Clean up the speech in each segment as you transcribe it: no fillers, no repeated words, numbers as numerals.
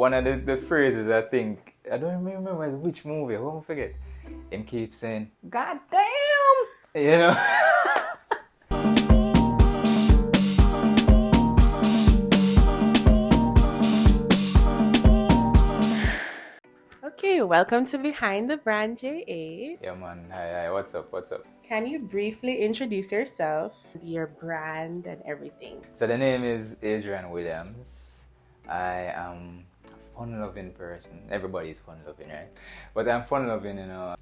One of the phrases I think, I don't remember which movie, I won't forget. Him keeps saying, God damn! You know? Okay, welcome to Behind the Brand JA. Yeah man, hi, what's up? Can you briefly introduce yourself, your brand, and everything? So the name is Adrian Williams. I am a fun-loving person. Everybody's fun-loving, right? But I'm fun-loving,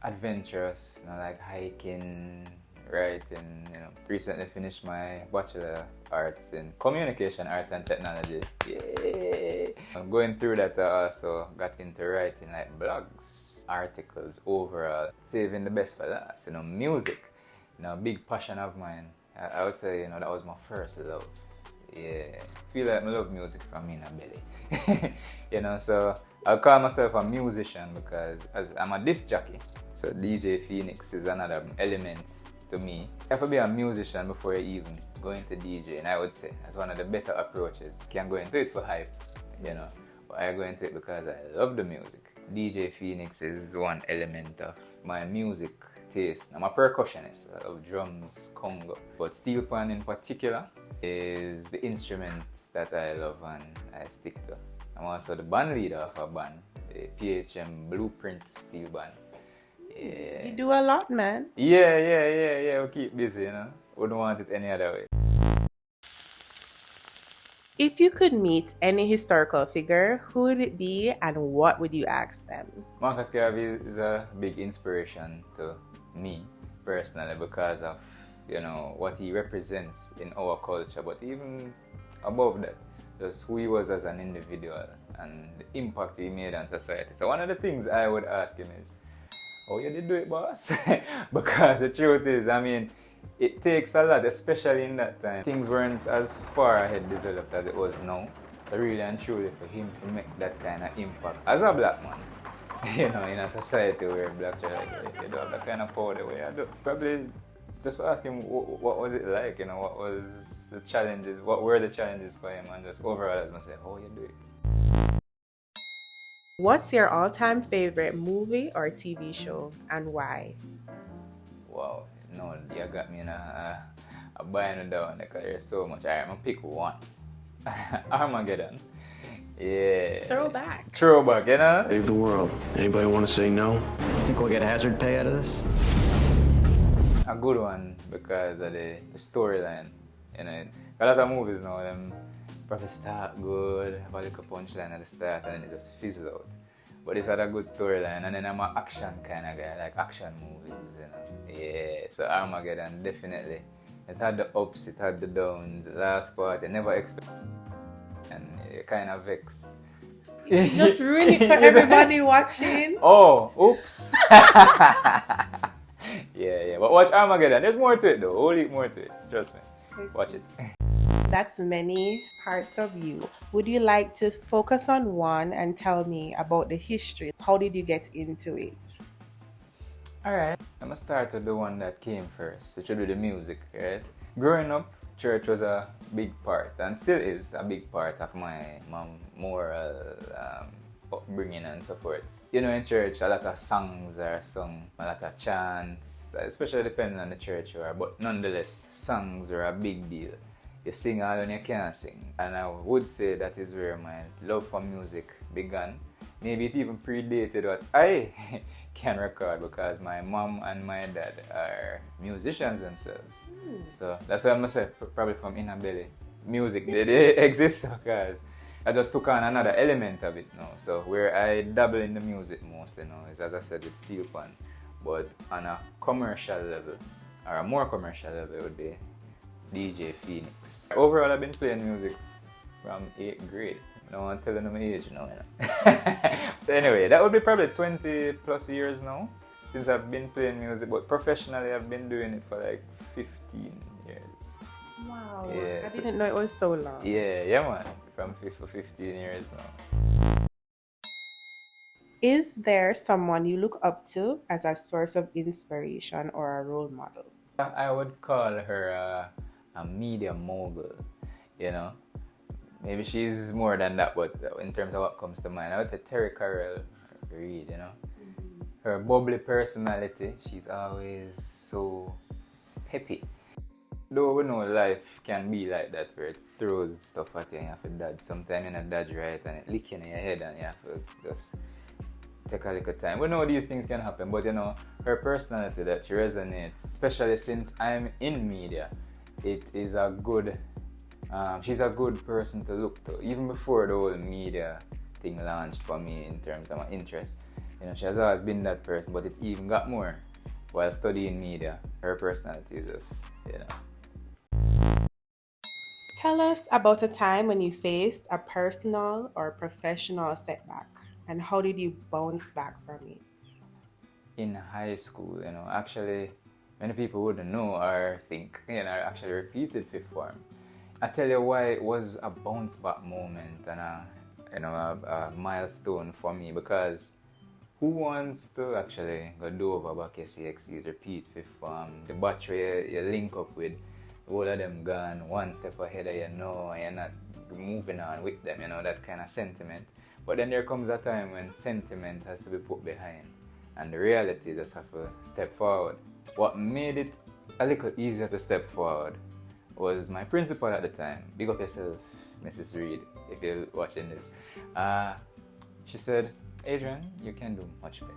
adventurous, like hiking, writing, Recently finished my Bachelor of Arts in Communication Arts and Technology. Yay! I'm going through that. I also got into writing like blogs, articles, overall, saving the best for last. Music, big passion of mine. I would say, that was my first love. Yeah, feel like I love music from in a belly. So I'll call myself a musician because I'm a disc jockey. So DJ Fenix is another element to me. You have to be a musician before you even go into DJ, and I would say that's one of the better approaches. You can't go into it for hype, but I go into it because I love the music. DJ Fenix is one element of my music taste. I'm a percussionist. I love drums, conga, but steel pan in particular is the instrument that I love and I stick to. I'm also the band leader of a band, the PHM Blueprint Steel Band. Yeah. You do a lot, man. Yeah. We keep busy, Wouldn't want it any other way. If you could meet any historical figure, who would it be and what would you ask them? Marcus Garvey is a big inspiration to me personally because of what he represents in our culture, but even above that, just who he was as an individual and the impact he made on society. So one of the things I would ask him is, how you did do it, boss? Because the truth is, it takes a lot, especially in that time. Things weren't as far ahead developed as it was now. So really and truly for him to make that kind of impact as a black man, in a society where blacks are like, you don't have that kind of power the way I do. Probably just ask him what was it like, what was the challenges, what were the challenges for him, and just overall as I say, how you do it. What's your all-time favorite movie or TV show and why? Wow, you got me in a bind down because there's so much. Alright, I'm gonna pick one. Armageddon. Yeah. Throwback, Save the world. Anybody want to say no? You think we'll get hazard pay out of this? A good one because of the storyline. A lot of movies now, them probably start good, have a little punchline at the start and then it just fizzles out. But this had a good storyline, and then I'm an action kind of guy, like action movies, Yeah, so Armageddon, definitely. It had the ups, it had the downs. The last part, I never expected, and it kind of vexed. you just ruined it for everybody watching. Oh, oops. Yeah, but watch Armageddon. There's more to it though, whole heap more to it. Trust me. Watch it. That's many parts of you. Would you like to focus on one and tell me about the history? How did you get into it? Alright, I'm gonna start with the one that came first. It should be the music, right? Growing up, church was a big part and still is a big part of my moral upbringing and so forth. In church, a lot of songs are sung, a lot of chants, especially depending on the church you are, but nonetheless, songs are a big deal. You sing all when you can't sing, and I would say that is where my love for music began. Maybe it even predated what I can record because my mom and my dad are musicians themselves. So that's why I'm gonna say probably from inner belly. Music they exist because I just took on another element of it now. So where I dabble in the music most, is as I said with steel pan. But on a commercial level, or a more commercial level, it would be DJ Fenix. Overall, I've been playing music from 8th grade. I don't want to tell them my age now. But anyway, that would be probably 20 plus years now since I've been playing music. But professionally, I've been doing it for like 15 years. Wow, Yeah, I didn't know it was so long. Yeah, man. From 15 years now. Is there someone you look up to as a source of inspiration or a role model? I would call her a media mogul, maybe she's more than that, but in terms of what comes to mind, I would say Terri Karelle Reid, you know. Her bubbly personality, she's always so peppy. Though we know life can be like that, where it throws stuff at you and you have to dodge. Sometimes you're not dodge right and it lick you in your head and you have to just take a little time. We know these things can happen, but you know, her personality that she resonates, especially since I'm in media, it is a good, she's a good person to look to. Even before the whole media thing launched for me in terms of my interest, you know, she has always been that person, but it even got more while studying media. Her personality is just, you know. Tell us about a time when you faced a personal or professional setback, and how did you bounce back from it? In high school, you know, actually, many people wouldn't know or think, you know, I actually repeated fifth form. I tell you why it was a bounce back moment and a milestone for me, because who wants to actually go do over back SCXCs, repeat fifth form, the batch where you link up with, all of them gone one step ahead of you know, and you're not moving on with them, you know, that kind of sentiment. But then there comes a time when sentiment has to be put behind and the reality just have to step forward. What made it a little easier to step forward was my principal at the time. Big up yourself, Mrs. Reid, if you're watching this. She said, Adrian, you can do much better.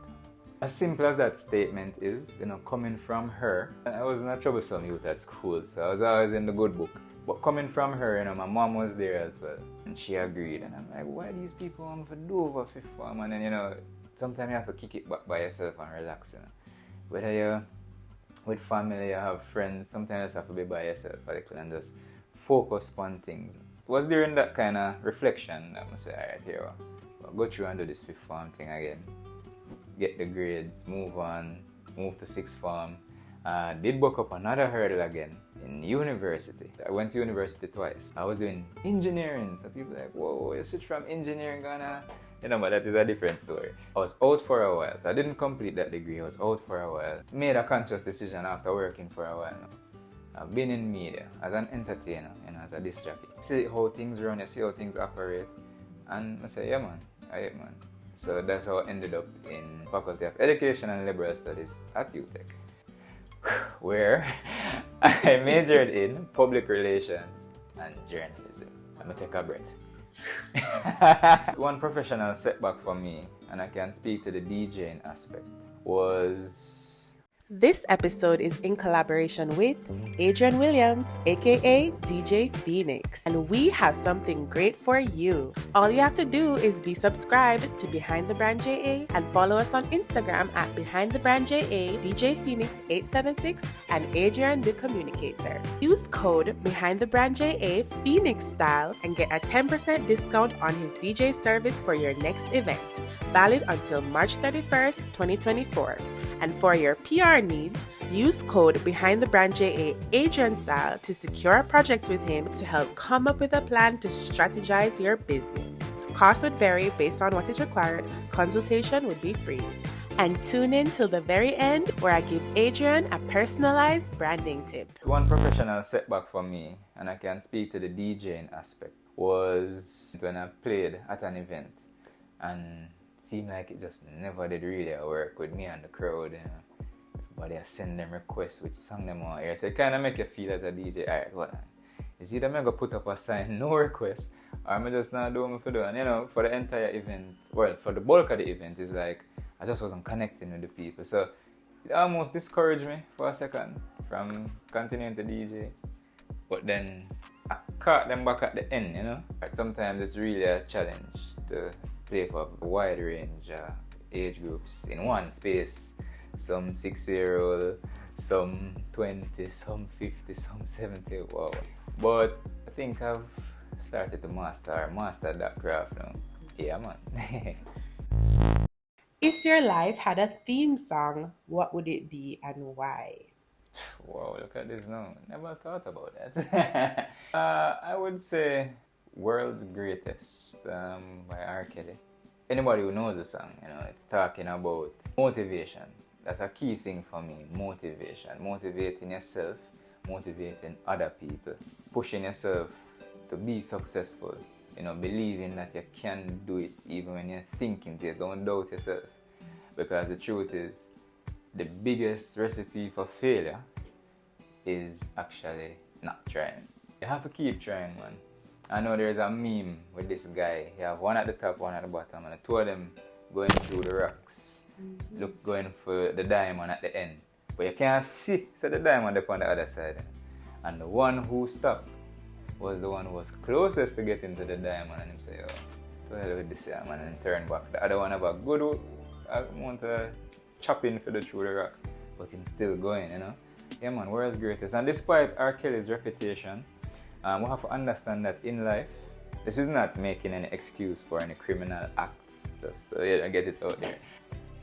As simple as that statement is, you know, coming from her, I wasn't a troublesome youth at school, so I was always in the good book. But coming from her, you know, my mom was there as well, and she agreed. And I'm like, why these people want to do over fifth form? And then, you know, sometimes you have to kick it back by yourself and relax, you know. Whether you're with family, you have friends, sometimes you just have to be by yourself a little and just focus on things. It was during that kind of reflection that I say, alright, here, I'll go through and do this fifth form thing again. Get the grades, move on, move to sixth form. Did book up another hurdle again in university. I went to university twice. I was doing engineering, so people were like, whoa, you switch from engineering gonna, you know, but that is a different story. I was out for a while, so I didn't complete that degree. I was out for a while. Made a conscious decision after working for a while now. I've been in media as an entertainer, you know, as a disc jockey. See how things run, you see how things operate, and I say, yeah man, alright man. So that's how I ended up in Faculty of Education and Liberal Studies at UTech, where I majored in public relations and journalism. Let me take a breath. One professional setback for me, and I can speak to the DJing aspect, was... This episode is in collaboration with Adrian Williams, aka DJ Fenix, and we have something great for you. All you have to do is be subscribed to Behind the Brand JA and follow us on Instagram at Behind the Brand JA, DJ Fenix 876, and Adrian the Communicator. Use code Behind the Brand JA Phoenix Style and get a 10% discount on his DJ service for your next event, valid until March 31st, 2024. And for your PR needs, use code Behind the Brand JA Adrian Style to secure a project with him to help come up with a plan to strategize your business. Costs would vary based on what is required. Consultation would be free. And tune in till the very end where I give Adrian a personalized branding tip. One professional setback for me, and I can speak to the DJing aspect, was when I played at an event and seemed like it just never did really work with me and the crowd, you know. Everybody send them requests which song them on here. So it kind of make you feel as a DJ, alright, what? Is either I'm going to put up a sign, no request, or I'm just not doing what I do. And you know, for the entire event, well, for the bulk of the event, it's like I just wasn't connecting with the people. So it almost discouraged me for a second from continuing to DJ. But then I caught them back at the end, you know. But sometimes it's really a challenge to play for a wide range age groups in one space. Some 6-year-old, some 20, some 50, some 70. Wow. But I think I've started to master that craft now. Yeah, man. If your life had a theme song, what would it be and why? Wow, look at this now. Never thought about that. I would say World's Greatest by R. Kelly. Anybody who knows the song, you know, it's talking about motivation. That's a key thing for me, motivation. Motivating yourself, motivating other people, pushing yourself to be successful. You know, believing that you can do it even when you're thinking it. Don't doubt yourself. Because the truth is, the biggest recipe for failure is actually not trying. You have to keep trying, man. I know there's a meme with this guy. You have one at the top, one at the bottom, and the two of them going through the rocks. Look, going for the diamond at the end. But you can't see so the diamond up on the other side. And the one who stopped was the one who was closest to getting to the diamond, and him say, oh, to hell with this man, and turn back. The other one have a good amount of chopping for the through the rock, but him still going, you know. Yeah man, world's greatest. And despite R. Kelly's reputation, we have to understand that in life, this is not making any excuse for any criminal acts. Just to get it out there.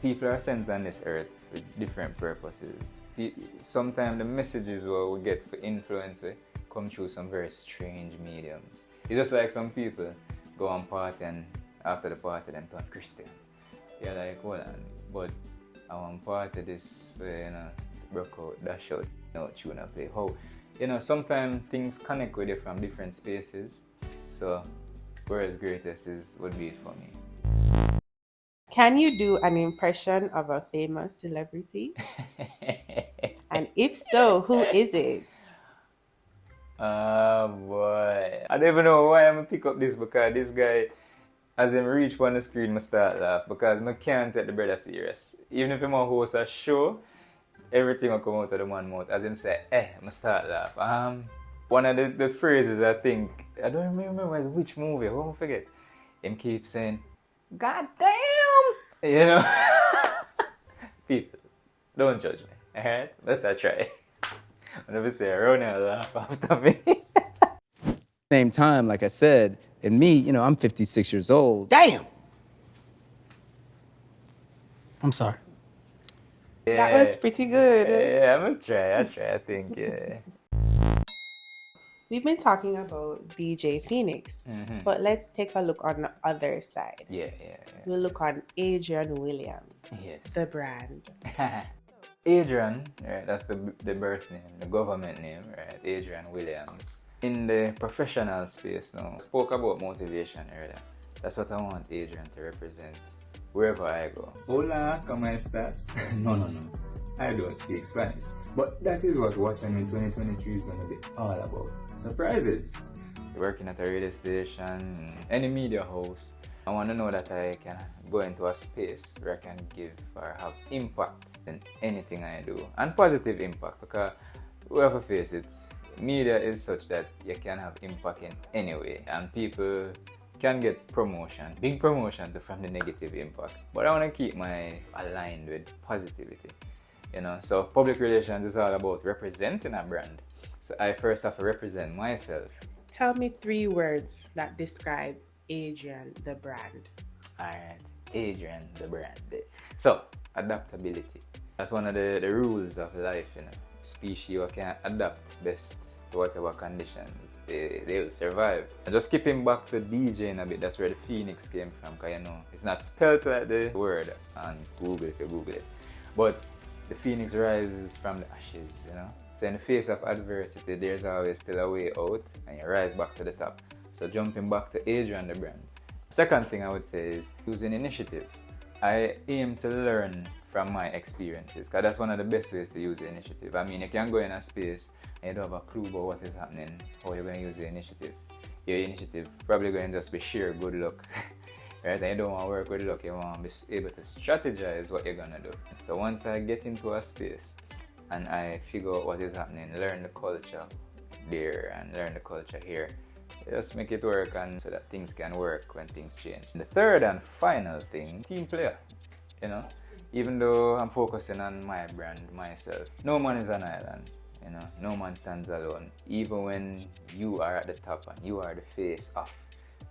People are sent on this earth with different purposes. Sometimes the messages we get for influence come through some very strange mediums. It's just like some people go on party and after the party them turn Christian. You're like, hold on, but I want party this, broke out, dash out, tune up, play. How, sometimes things connect with you from different spaces. So, world's greatest would be it for me. Can you do an impression of a famous celebrity? And if so, who is it? Boy. I don't even know why I'm gonna pick up this, because this guy, as him reach on the screen, I start laugh because I can't take the brother serious. Even if I'm a host a show, everything will come out of the man's mouth. As him say, I start laugh. One of the phrases I think, I don't remember which movie, I won't forget. Him keeps saying, God damn! People, don't judge me, alright? Let's try. Whenever say around and laugh after me. Same time, like I said, and me, I'm 56 years old. Damn! I'm sorry. Yeah. That was pretty good. Yeah, I'm gonna try, I think, yeah. We've been talking about DJ Fenix, but let's take a look on the other side. Yeah. We'll look on Adrian Williams, yes. The brand. Adrian, right, that's the birth name, the government name, right? Adrian Williams. In the professional space now, spoke about motivation earlier. That's what I want Adrian to represent wherever I go. Hola, ¿cómo estás? No. I don't speak Spanish. But that is what Watching in 2023 is going to be all about. Surprises! Working at a radio station, any media house, I want to know that I can go into a space where I can give or have impact in anything I do. And positive impact, because we have to face it, media is such that you can have impact in any way. And people can get promotion, big promotion from the negative impact. But I want to keep my aligned with positivity. So public relations is all about representing a brand. So I first have to represent myself. Tell me 3 words that describe Adrian, the brand. Alright, Adrian, the brand. So, adaptability. That's one of the rules of life, Species can adapt best to whatever conditions they will survive. And just skipping back to DJing a bit, that's where the Phoenix came from, because it's not spelled like the word on Google if you Google it. But the Phoenix rises from the ashes, So in the face of adversity, there's always still a way out, and you rise back to the top. So jumping back to Adrian, the brand. Second thing I would say is using initiative. I aim to learn from my experiences, because that's one of the best ways to use the initiative. I mean, you can go in a space and you don't have a clue about what is happening, how you're going to use the initiative. Your initiative probably going to just be sheer good luck. Right? And you don't want to work with luck, you want to be able to strategize what you're going to do. So once I get into a space and I figure out what is happening, learn the culture there and learn the culture here, just make it work, and so that things can work when things change. The third and final thing, team player. Even though I'm focusing on my brand, myself, no man is an island. No man stands alone. Even when you are at the top and you are the face of,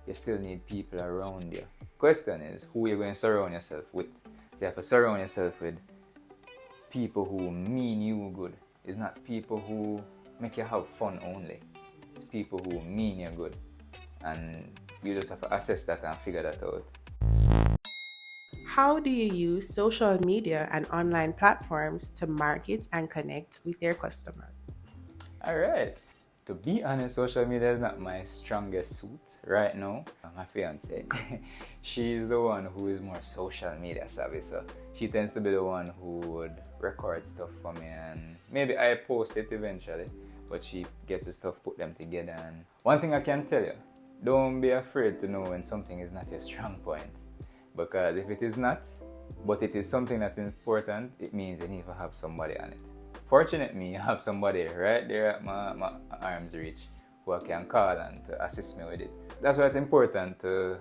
you still need people around you. Question is, who you're going to surround yourself with. You have to surround yourself with people who mean you good. It's not people who make you have fun only. It's people who mean you good. And you just have to assess that and figure that out. How do you use social media and online platforms to market and connect with your customers? Alright. To be honest, social media is not my strongest suit right now. My fiance, she's the one who is more social media savvy, so she tends to be the one who would record stuff for me, and maybe I post it eventually, but she gets the stuff, put them together. And one thing I can tell you, don't be afraid to know when something is not your strong point, because if it is not, but it is something that's important, it means you need to have somebody on it. Fortunately, me, I have somebody right there at my arm's reach who I can call and to assist me with it. That's why it's important to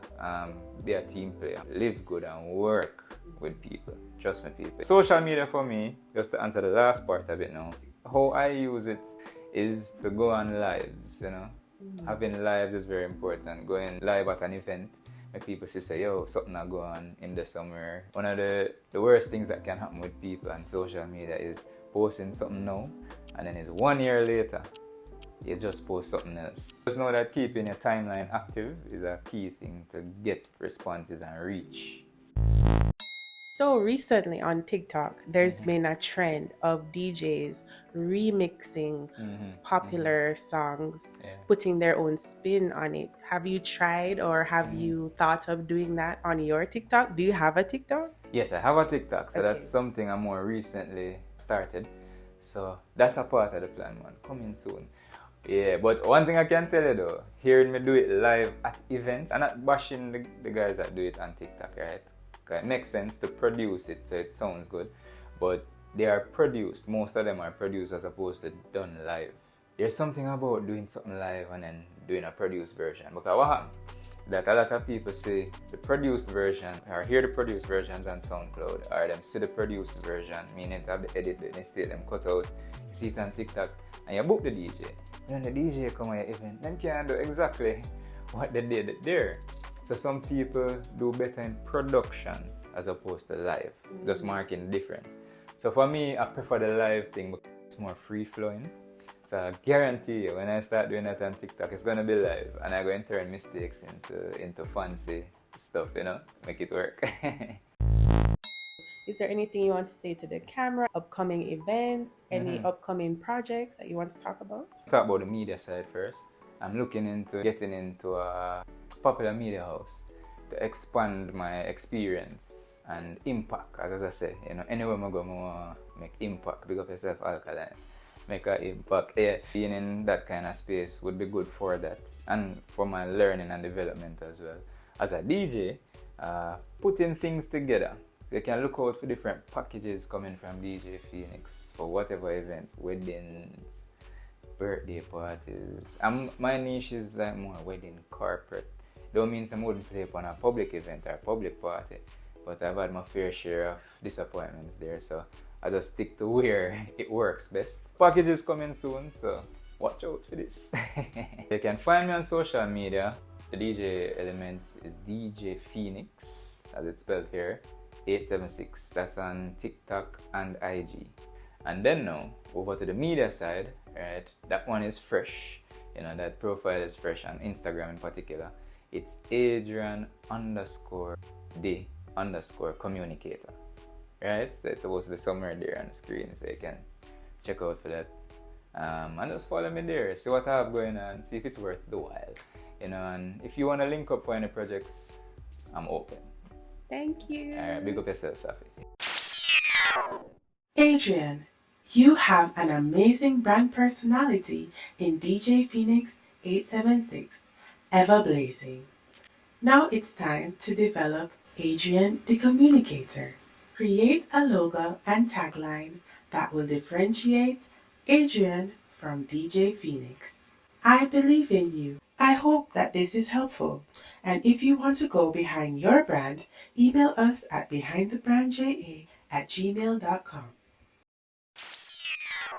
be a team player, live good and work with people. Trust me, people. Social media for me, just to answer the last part of it now, how I use it is to go on lives, you know. Having lives is very important. Going live at an event, when people say, yo, something I go on in the summer. One of the worst things that can happen with people on social media is posting something now, and then it's 1 year later, you just post something else. Just know that keeping your timeline active is a key thing to get responses and reach. So recently on TikTok, there's been a trend of DJs remixing popular songs, putting their own spin on it. Have you tried or have you thought of doing that on your TikTok? Do you have a TikTok? Yes, I have a TikTok, so that's something I more recently started. So that's a part of the plan, man. Coming soon. Yeah, but one thing I can tell you though, hearing me do it live at events, I'm not bashing the guys that do it on TikTok, right? It makes sense to produce it so it sounds good, but they are produced, most of them are produced as opposed to done live. There's something about doing something live and then doing a produced version, because what happens? That a lot of people see the produced version or hear the produced versions on SoundCloud, or them see the produced version, meaning to have the edit, the mistake, them cut out. You see it on TikTok and you book the DJ. When the DJ come at your event, them can't do exactly what they did there. So some people do better in production as opposed to live, just marking the difference. So for me, I prefer the live thing because it's more free flowing. So I guarantee you, when I start doing that on TikTok, it's gonna be live, and I'm going to turn mistakes into fancy stuff, you know, make it work. Is there anything you want to say to the camera? Upcoming events, any upcoming projects that you want to talk about? Talk about the media side first. I'm looking into getting into a popular media house to expand my experience and impact. As I say, you know, anywhere I go, I want to make impact. Big up yourself, Alkaline. Make an impact. Yeah, being in that kind of space would be good for that and for my learning and development as well. As a DJ, putting things together. You can look out for different packages coming from DJ Fenix for whatever events, weddings, birthday parties. My niche is like more wedding corporate. Don't mean I wouldn't play upon a public event or a public party, but I've had my fair share of disappointments there, so I just stick to where it works best. Packages coming soon, so watch out for this. You can find me on social media. The DJ element is DJ Fenix, as it's spelled here, 876. That's on TikTok and IG. And then now, over to the media side, right? That one is fresh. You know, that profile is fresh on Instagram in particular. It's Adrian_the_communicator. Right? So it's supposed to be somewhere there on the screen, so you can check out for that. And just follow me there, see what I have going on, see if it's worth the while. You know, and if you want to link up for any projects, I'm open. Thank you. Alright, big up yourself, Safi. Adrian, you have an amazing brand personality in DJ Fenix 876, ever blazing. Now it's time to develop Adrian the Communicator. Create a logo and tagline that will differentiate Adrian from DJ Fenix. I believe in you. I hope that this is helpful. And if you want to go behind your brand, email us at behindthebrandja@gmail.com.